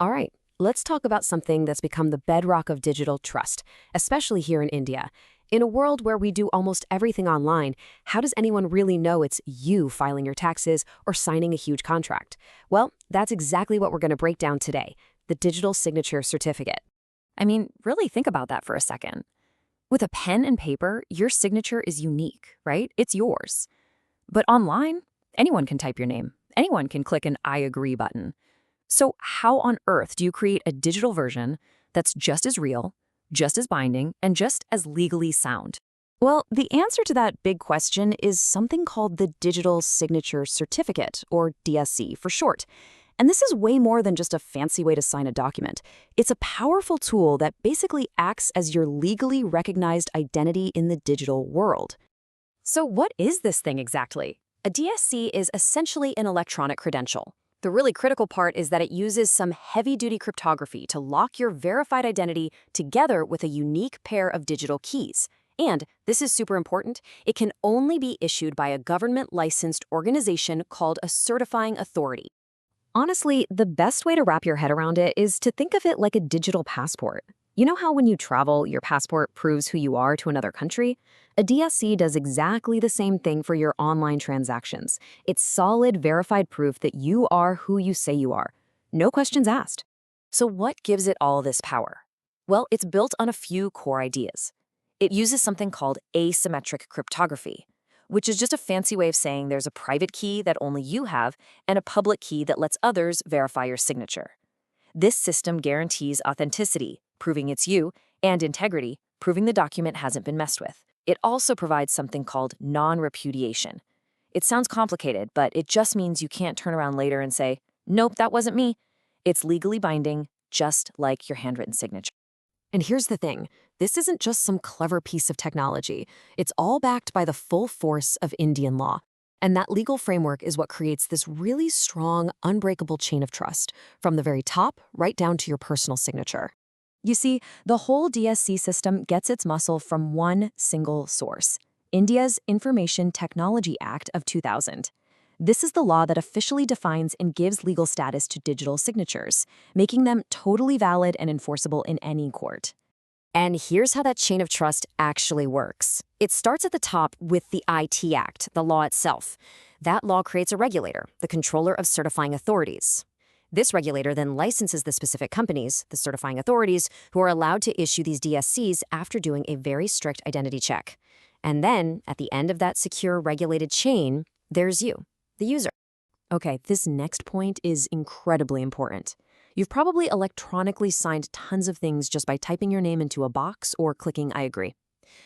All right, let's talk about something that's become the bedrock of digital trust, especially here in India. In a world where we do almost everything online, how does anyone really know it's you filing your taxes or signing a huge contract? Well, that's exactly what we're going to break down today, the digital signature certificate. I mean, really think about that for a second. With a pen and paper, your signature is unique, right? It's yours. But online, anyone can type your name. Anyone can click an I agree button. So how on earth do you create a digital version that's just as real, just as binding, and just as legally sound? Well, the answer to that big question is something called the Digital Signature Certificate, or DSC for short. And this is way more than just a fancy way to sign a document. It's a powerful tool that basically acts as your legally recognized identity in the digital world. So what is this thing exactly? A DSC is essentially an electronic credential. The really critical part is that it uses some heavy-duty cryptography to lock your verified identity together with a unique pair of digital keys. And, this is super important, it can only be issued by a government-licensed organization called a certifying authority. Honestly, the best way to wrap your head around it is to think of it like a digital passport. You know how when you travel, your passport proves who you are to another country? A DSC does exactly the same thing for your online transactions. It's solid, verified proof that you are who you say you are. No questions asked. So what gives it all this power? Well, it's built on a few core ideas. It uses something called asymmetric cryptography, which is just a fancy way of saying there's a private key that only you have and a public key that lets others verify your signature. This system guarantees authenticity, proving it's you, and integrity, proving the document hasn't been messed with. It also provides something called non-repudiation. It sounds complicated, but it just means you can't turn around later and say, "Nope, that wasn't me." It's legally binding, just like your handwritten signature. And here's the thing, this isn't just some clever piece of technology. It's all backed by the full force of Indian law. And that legal framework is what creates this really strong, unbreakable chain of trust, from the very top right down to your personal signature. You see, the whole DSC system gets its muscle from one single source, India's Information Technology Act of 2000. This is the law that officially defines and gives legal status to digital signatures, making them totally valid and enforceable in any court. And here's how that chain of trust actually works. It starts at the top with the IT Act, the law itself. That law creates a regulator, the controller of certifying authorities. This regulator then licenses the specific companies, the certifying authorities, who are allowed to issue these DSCs after doing a very strict identity check. And then, at the end of that secure regulated chain, there's you, the user. Okay, this next point is incredibly important. You've probably electronically signed tons of things just by typing your name into a box or clicking I agree.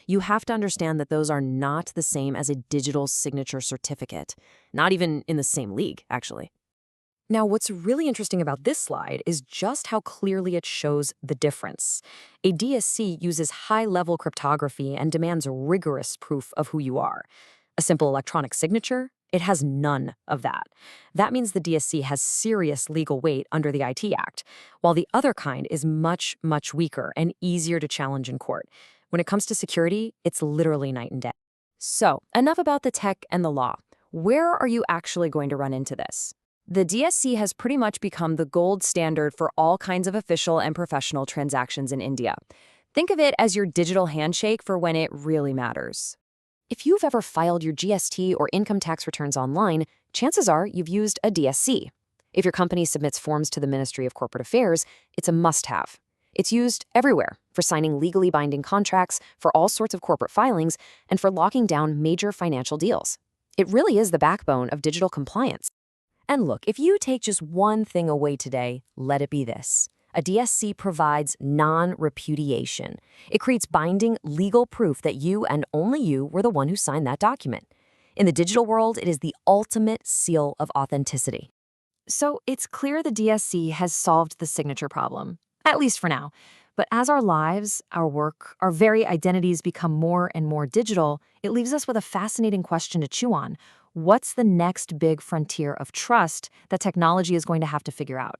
You have to understand that those are not the same as a digital signature certificate. Not even in the same league, actually. Now, what's really interesting about this slide is just how clearly it shows the difference. A DSC uses high-level cryptography and demands rigorous proof of who you are. A simple electronic signature? It has none of that. That means the DSC has serious legal weight under the IT Act, while the other kind is much, much weaker and easier to challenge in court. When it comes to security, it's literally night and day. So, enough about the tech and the law. Where are you actually going to run into this? The DSC has pretty much become the gold standard for all kinds of official and professional transactions in India. Think of it as your digital handshake for when it really matters. If you've ever filed your GST or income tax returns online, chances are you've used a DSC. If your company submits forms to the Ministry of Corporate Affairs, it's a must-have. It's used everywhere for signing legally binding contracts, for all sorts of corporate filings, and for locking down major financial deals. It really is the backbone of digital compliance. And look, if you take just one thing away today, let it be this. A DSC provides non-repudiation. It creates binding legal proof that you and only you were the one who signed that document. In the digital world, it is the ultimate seal of authenticity. So it's clear the DSC has solved the signature problem, at least for now. But as our lives, our work, our very identities become more and more digital, it leaves us with a fascinating question to chew on. What's the next big frontier of trust that technology is going to have to figure out?